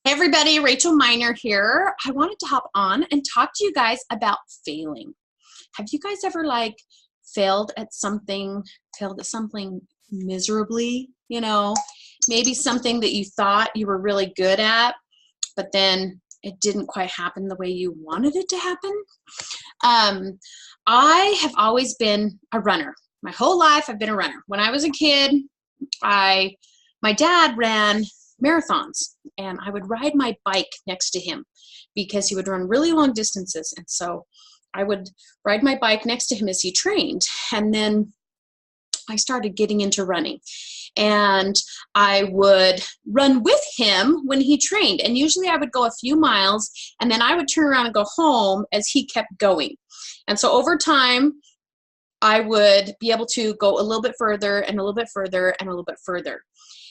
Hey everybody, Rachel Miner here. I wanted to hop on and talk to you guys about failing. Have you guys ever failed at something, miserably, maybe something that you thought you were really good at, but then it didn't quite happen the way you wanted it to happen? I have always been a runner. My whole life I've been a runner. When I was a kid, my dad ran marathons, and I would ride my bike next to him because he would run really long distances. And so I would ride my bike next to him as he trained. And then I started getting into running, and I would run with him when he trained. And usually I would go a few miles, and then I would turn around and go home as he kept going. And so over time, I would be able to go a little bit further and a little bit further and a little bit further.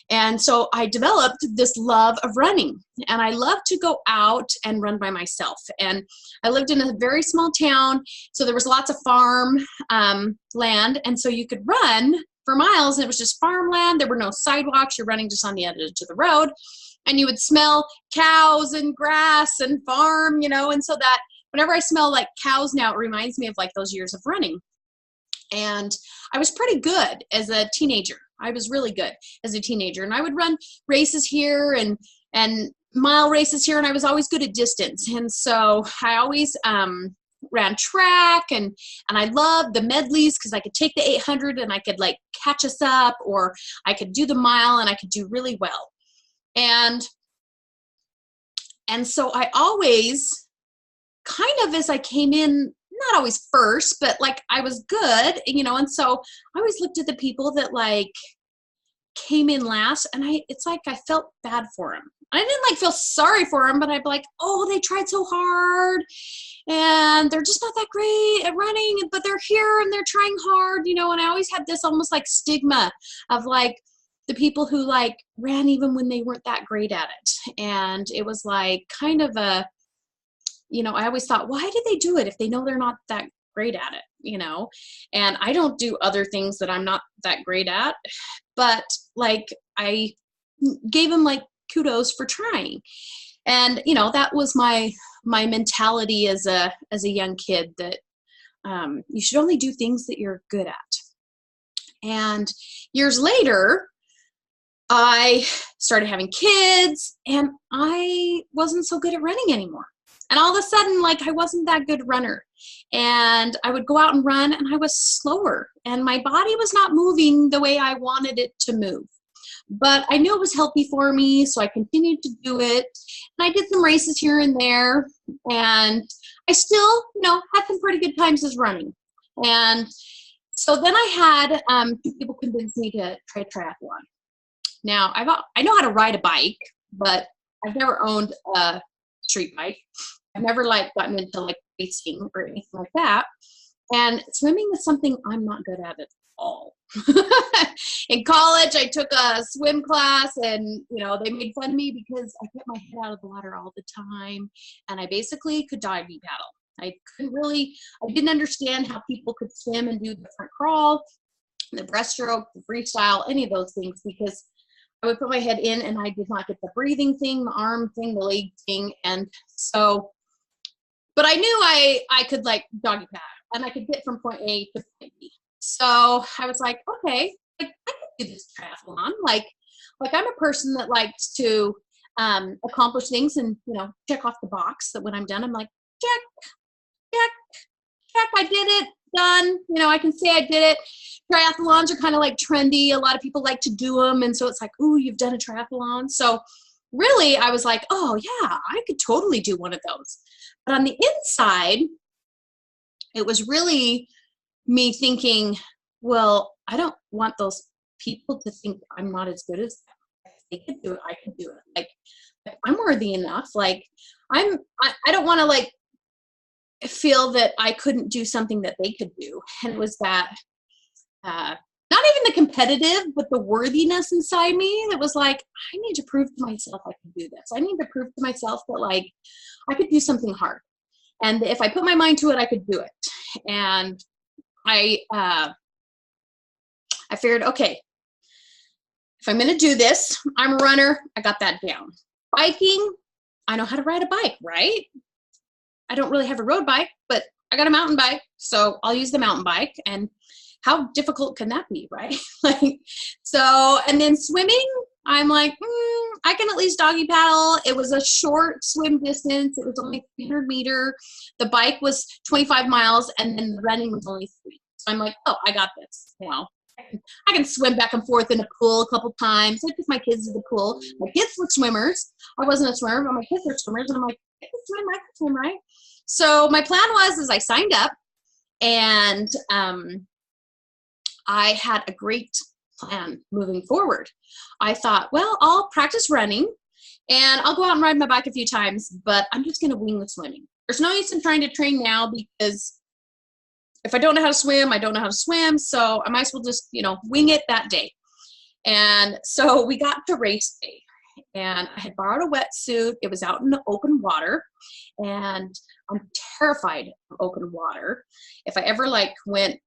And so I developed this love of running, and I love to go out and run by myself. And I lived in a very small town, so there was lots of farm land, and so you could run for miles, and it was just farmland. There were no sidewalks. You're running just on the edge of the road, and you would smell cows and grass and farm, and so that whenever I smell like cows now, it reminds me of those years of running. And I was pretty good as a teenager. I was really good as a teenager, and I would run races here and mile races here, and I was always good at distance. And so I always ran track, and I loved the medleys because I could take the 800 and I could catch us up, or I could do the mile and I could do really well. And so I always kind of, as I came in, not always first, but I was good, and so I always looked at the people that came in last, and it's like I felt bad for them. I didn't feel sorry for them, but I'd be like, oh, they tried so hard and they're just not that great at running, but they're here and they're trying hard, and I always had this almost stigma of the people who ran even when they weren't that great at it. And it was kind of a, I always thought, why did they do it if they know they're not that great at it, And I don't do other things that I'm not that great at, but I gave them kudos for trying. And, that was my mentality as a young kid, that you should only do things that you're good at. And years later, I started having kids, and I wasn't so good at running anymore. And all of a sudden, I wasn't that good runner. And I would go out and run, and I was slower. And my body was not moving the way I wanted it to move. But I knew it was healthy for me, so I continued to do it. And I did some races here and there. And I still, had some pretty good times as running. And so then I had two people convince me to try triathlon. Now, I know how to ride a bike, but I've never owned a street bike. I've never gotten into racing or anything like that. And swimming is something I'm not good at all. In college, I took a swim class, and they made fun of me because I kept my head out of the water all the time, and I basically could doggy paddle. I didn't understand how people could swim and do the front crawl, the breaststroke, the freestyle, any of those things, because I would put my head in and I did not get the breathing thing, the arm thing, the leg thing. And so, but I knew I could doggy paddle, and I could get from point A to point B. So I was like, okay, I can do this triathlon. I'm a person that likes to accomplish things and, check off the box, that when I'm done, I'm like, check, I did it, done. I can say I did it. Triathlons are kind of trendy. A lot of people like to do them. And so it's ooh, you've done a triathlon. So really, I was like, oh yeah, I could totally do one of those. But on the inside, it was really me thinking, well, I don't want those people to think I'm not as good as them. If they could do it, I could do it. I'm worthy enough. I don't want to feel that I couldn't do something that they could do. And it was that, not even the competitive, but the worthiness inside me that was I need to prove to myself I can do this. I need to prove to myself that I could do something hard. And if I put my mind to it, I could do it. And I figured, okay, if I'm going to do this, I'm a runner. I got that down. Biking, I know how to ride a bike, right? I don't really have a road bike, but I got a mountain bike, so I'll use the mountain bike. And how difficult can that be, right? Like, so, and then swimming, I'm like, I can at least doggy paddle. It was a short swim distance. It was only 300 meter. The bike was 25 miles, and then the running was only 3. So I'm like, oh, I got this. You know, I can swim back and forth in the pool a couple times. I took my kids to the pool. My kids were swimmers. I wasn't a swimmer, but my kids were swimmers. And I'm like, I can swim, right? So my plan was, I signed up, and I had a great plan moving forward. I thought, well, I'll practice running and I'll go out and ride my bike a few times, but I'm just going to wing the swimming. There's no use in trying to train now, because if I don't know how to swim, I don't know how to swim. So I might as well just, wing it that day. And so we got to race day, and I had borrowed a wetsuit. It was out in the open water, and I'm terrified of open water. If I ever went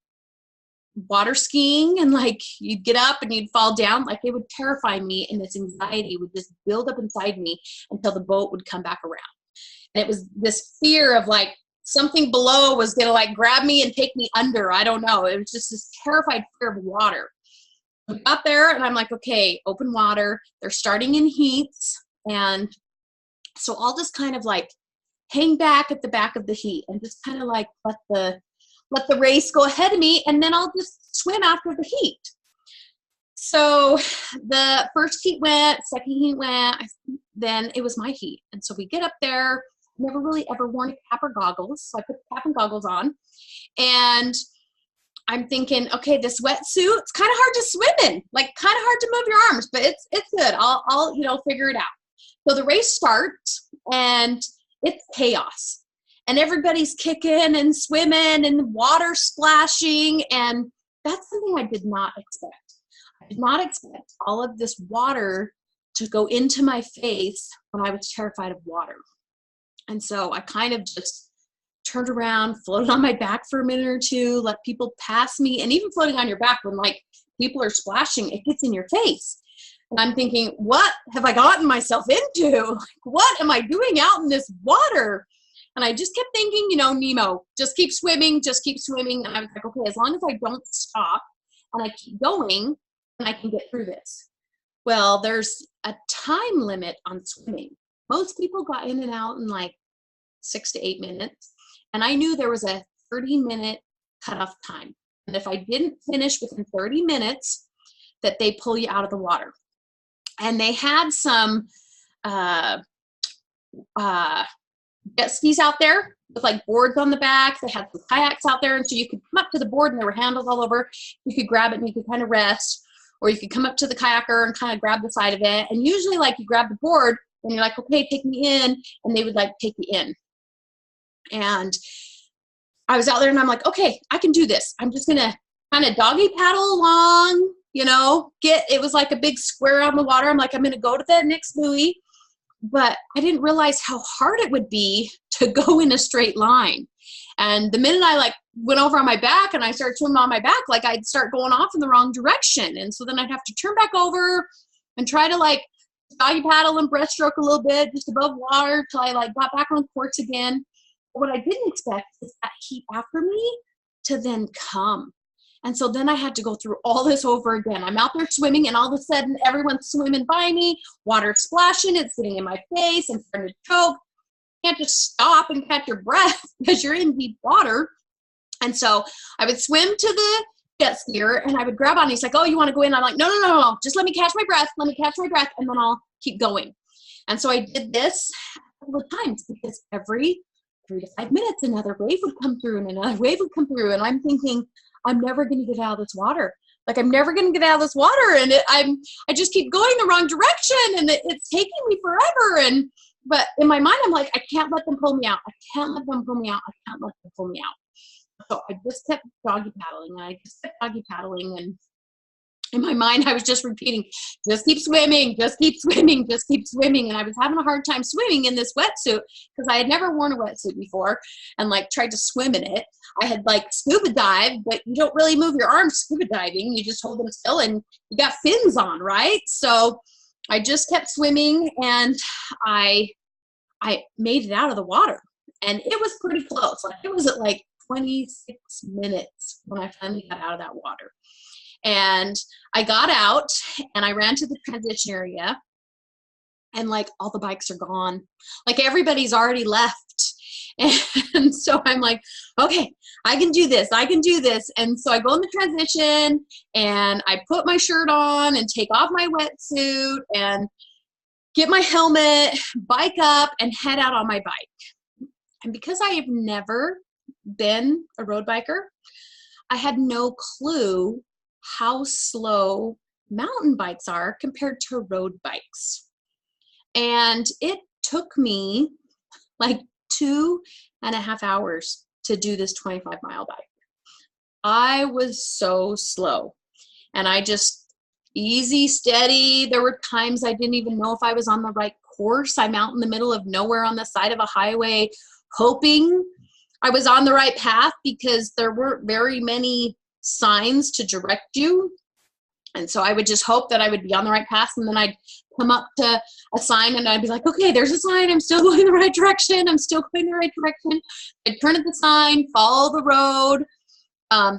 water skiing and you'd get up and you'd fall down, it would terrify me, and this anxiety would just build up inside me until the boat would come back around. And it was this fear of something below was gonna grab me and take me under. I don't know. It was just this terrified fear of water. I got there and I'm like, okay, open water. They're starting in heats. And so I'll just kind of hang back at the back of the heat and just kind of let the race go ahead of me, and then I'll just swim after the heat. So the first heat went, second heat went, then it was my heat. And so we get up there, never really ever worn a cap or goggles. So I put the cap and goggles on, and I'm thinking, okay, this wetsuit, it's kind of hard to swim in, kind of hard to move your arms, but it's good. I'll figure it out. So the race starts, and it's chaos. And everybody's kicking and swimming and the water splashing. And that's something I did not expect. I did not expect all of this water to go into my face when I was terrified of water. And so I kind of just turned around, floated on my back for a minute or two, let people pass me. And even floating on your back when people are splashing, it gets in your face. And I'm thinking, what have I gotten myself into? What am I doing out in this water? And I just kept thinking, Nemo, just keep swimming, just keep swimming. And I was like, okay, as long as I don't stop and I keep going, then I can get through this. Well, there's a time limit on swimming. Most people got in and out in 6 to 8 minutes. And I knew there was a 30-minute cutoff time. And if I didn't finish within 30 minutes, that they pull you out of the water. And they had some jet skis out there with boards on the back. They had some kayaks out there, and so you could come up to the board and there were handles all over. You could grab it and you could kind of rest, or you could come up to the kayaker and kind of grab the side of it. And usually you grab the board and you're like, okay, take me in, and they would take you in. And I was out there and I'm like, okay, I can do this. I'm just gonna kind of doggy paddle along, it was like a big square on the water. I'm like, I'm gonna go to the next buoy. But I didn't realize how hard it would be to go in a straight line. And the minute I went over on my back and I started swimming on my back, I'd start going off in the wrong direction. And so then I'd have to turn back over and try to doggy paddle and breaststroke a little bit just above water till I got back on course again. But what I didn't expect is that heat after me to then come. And so then I had to go through all this over again. I'm out there swimming, and all of a sudden everyone's swimming by me, water splashing, it's getting in my face, and starting to choke. You can't just stop and catch your breath because you're in deep water. And so I would swim to the jet skier, and I would grab on. He's like, oh, you want to go in? I'm like, no. Just let me catch my breath. Let me catch my breath, and then I'll keep going. And so I did this a couple of times, because every 3 to 5 minutes, another wave would come through and another wave would come through. And I'm thinking, I'm never going to get out of this water. I'm never going to get out of this water. And I just keep going the wrong direction, and it's taking me forever. But in my mind, I'm like, I can't let them pull me out. I can't let them pull me out. I can't let them pull me out. So I just kept doggy paddling. And in my mind, I was just repeating, just keep swimming, just keep swimming, just keep swimming. And I was having a hard time swimming in this wetsuit because I had never worn a wetsuit before and tried to swim in it. I had scuba dived, but you don't really move your arms scuba diving. You just hold them still and you got fins on, right? So I just kept swimming, and I I made it out of the water, and it was pretty close. Like it was at like 26 minutes when I finally got out of that water. And I got out and I ran to the transition area, and like all the bikes are gone. Like everybody's already left. And so I'm like, okay, I can do this. I can do this. And so I go in the transition and I put my shirt on and take off my wetsuit and get my helmet, bike up, and head out on my bike. And because I have never been a road biker, I had no clue how slow mountain bikes are compared to road bikes. And it took me like 2.5 hours to do this 25-mile bike. I was so slow, and I just easy, steady. There were times I didn't even know if I was on the right course. I'm out in the middle of nowhere on the side of a highway, hoping I was on the right path because there weren't very many signs to direct you. And so I would just hope that I would be on the right path, and then I'd come up to a sign and I'd be like, okay, there's a sign. I'm still going the right direction. I'm still going the right direction. I'd turn at the sign, follow the road.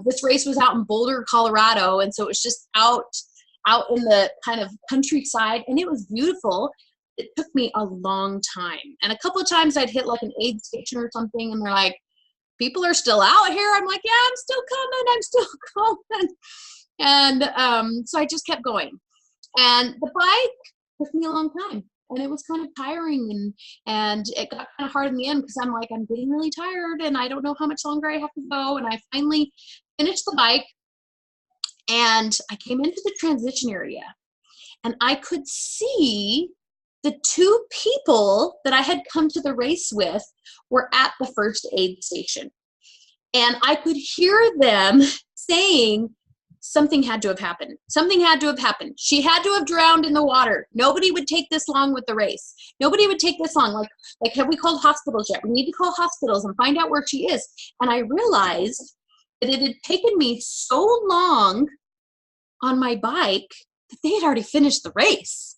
This race was out in Boulder, Colorado. And so it was just out in the kind of countryside, and it was beautiful. It took me a long time. And a couple of times I'd hit like an aid station or something, and they're like, people are still out here. I'm like, yeah, I'm still coming. I'm still coming. And so I just kept going. And the bike took me a long time, and it was kind of tiring, and it got kind of hard in the end because I'm like, I'm getting really tired and I don't know how much longer I have to go. And I finally finished the bike, and I came into the transition area, and I could see the two people that I had come to the race with were at the first aid station. And I could hear them saying, something had to have happened. Something had to have happened. She had to have drowned in the water. Nobody would take this long with the race. Nobody would take this long. Like, have we called hospitals yet? We need to call hospitals and find out where she is. And I realized that it had taken me so long on my bike that they had already finished the race.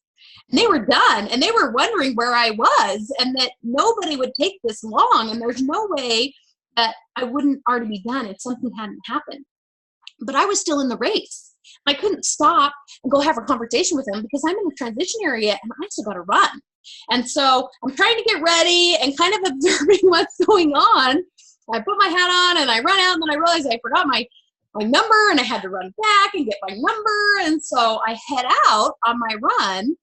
And they were done, and they were wondering where I was, and that nobody would take this long. And there's no way that I wouldn't already be done if something hadn't happened. But I was still in the race. I couldn't stop and go have a conversation with them because I'm in the transition area and I still got to run. And so I'm trying to get ready and kind of observing what's going on. I put my hat on and I run out, and then I realized I forgot my number, and I had to run back and get my number. And so I head out on my run,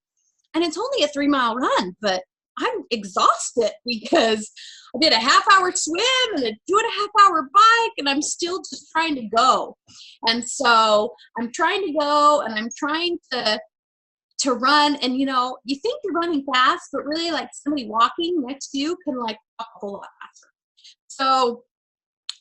and it's only a 3-mile run, but I'm exhausted because I did a half-hour swim and a 2.5-hour bike, and I'm still just trying to go. And so I'm trying to go, and I'm trying to run. And, you know, you think you're running fast, but really, like, somebody walking next to you can, like, walk a whole lot faster. So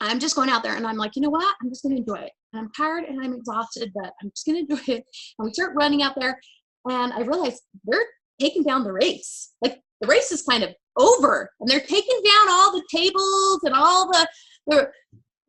I'm just going out there, and I'm like, you know what? I'm just going to enjoy it. And I'm tired and I'm exhausted, but I'm just going to enjoy it. And we start running out there, and I realized they're taking down the race. Like, the race is kind of over, and they're taking down all the tables and all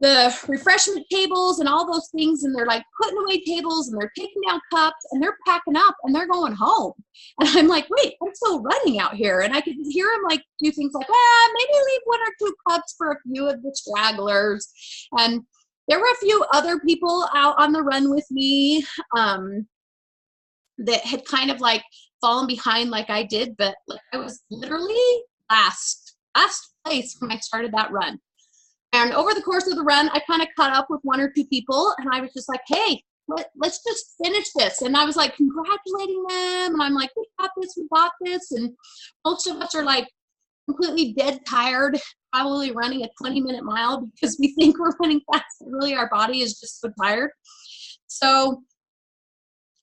the refreshment tables and all those things, and they're like putting away tables, and they're taking down cups, and they're packing up, and they're going home. And I'm like, wait, I'm still running out here. And I could hear them like do things like, maybe leave 1 or 2 cups for a few of the stragglers. And there were a few other people out on the run with me that had kind of like fallen behind like I did, but like I was literally last place when I started that run. And over the course of the run, I kind of caught up with 1 or 2 people, and I was just like, hey, let's just finish this. And I was like congratulating them, and I'm like, we got this. And most of us are like completely dead tired, probably running a 20-minute mile because we think we're running fast, and really our body is just so tired. So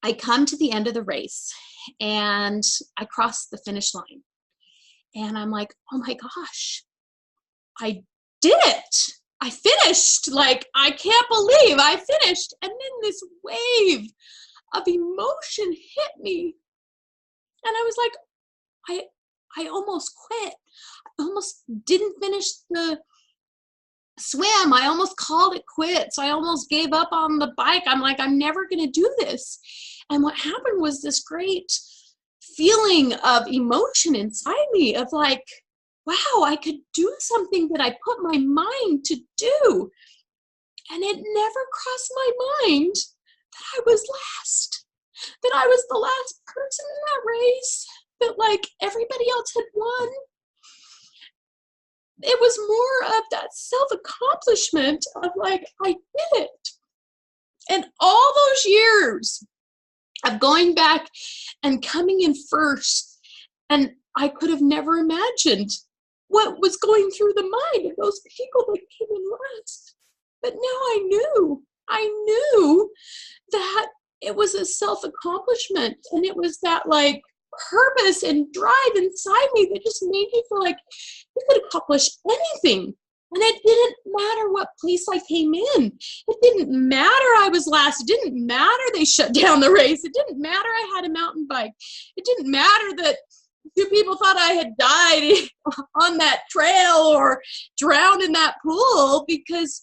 I come to the end of the race, and I cross the finish line, and I'm like, oh my gosh, I did it. I finished. Like, I can't believe I finished. And then this wave of emotion hit me, and I was like, I almost quit. I almost didn't finish the swim. I almost called it quits. I almost gave up on the bike. I'm like, I'm never going to do this. And what happened was this great feeling of emotion inside me of like, wow, I could do something that I put my mind to do. And it never crossed my mind that I was last, that I was the last person in that race, that like everybody else had won. It was more of that self-accomplishment of like, I did it. And all those years of going back and coming in first, and I could have never imagined what was going through the mind of those people that came in last. But now I knew that it was a self-accomplishment, and it was that like purpose and drive inside me that just made me feel like you could accomplish anything. And it didn't matter what place I came in. It didn't matter I was last. It didn't matter they shut down the race. It didn't matter I had a mountain bike. It didn't matter that 2 people thought I had died on that trail or drowned in that pool, because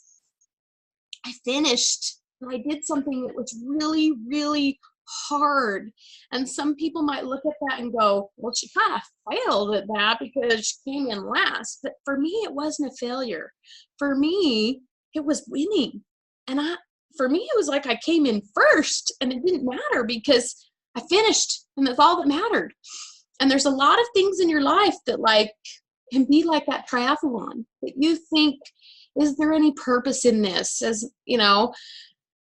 I finished and I did something that was really, really hard. And some people might look at that and go, well, she kind of failed at that because she came in last. But for me, it wasn't a failure. For me, it was winning. And for me, it was like I came in first, and it didn't matter because I finished, and that's all that mattered. And there's a lot of things in your life that like can be like that triathlon that you think, is there any purpose in this? As you know,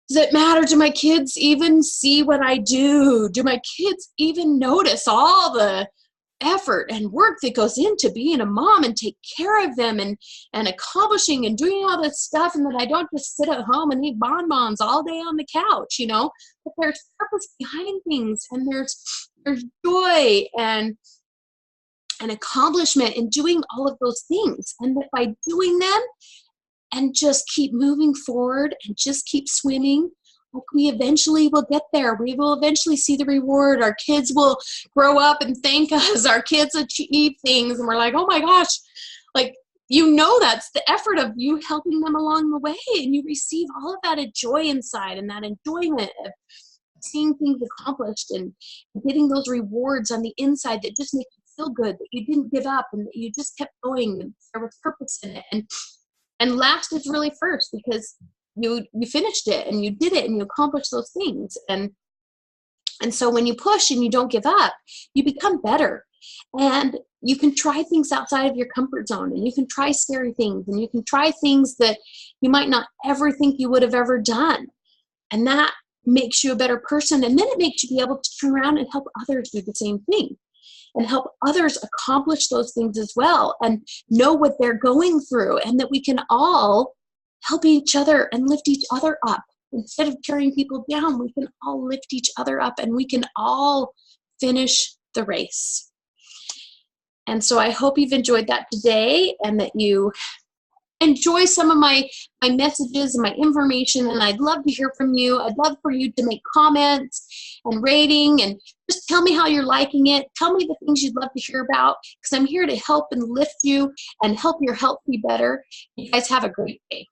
does it matter? Do my kids even see what I do? Do my kids even notice all the effort and work that goes into being a mom and take care of them and accomplishing and doing all this stuff, and that I don't just sit at home and eat bonbons all day on the couch, you know? But there's purpose behind things, and there's joy and accomplishment in doing all of those things. And that by doing them and just keep moving forward and just keep swimming, we eventually will get there. We will eventually see the reward. Our kids will grow up and thank us. Our kids achieve things, and we're like, oh my gosh, like, you know, that's the effort of you helping them along the way, and you receive all of that joy inside and that enjoyment of seeing things accomplished and getting those rewards on the inside that just make you feel good, that you didn't give up and that you just kept going and there was purpose in it. And last is really first, because you finished it and you did it and you accomplished those things. And so when you push and you don't give up, you become better, and you can try things outside of your comfort zone, and you can try scary things, and you can try things that you might not ever think you would have ever done. And that makes you a better person. And then it makes you be able to turn around and help others do the same thing, and help others accomplish those things as well, and know what they're going through, and that we can all help each other and lift each other up. Instead of carrying people down, we can all lift each other up, and we can all finish the race. And so I hope you've enjoyed that today, and that you enjoy some of my messages and my information. And I'd love to hear from you. I'd love for you to make comments and rating, and just tell me how you're liking it. Tell me the things you'd love to hear about, because I'm here to help and lift you and help your health be better. You guys have a great day.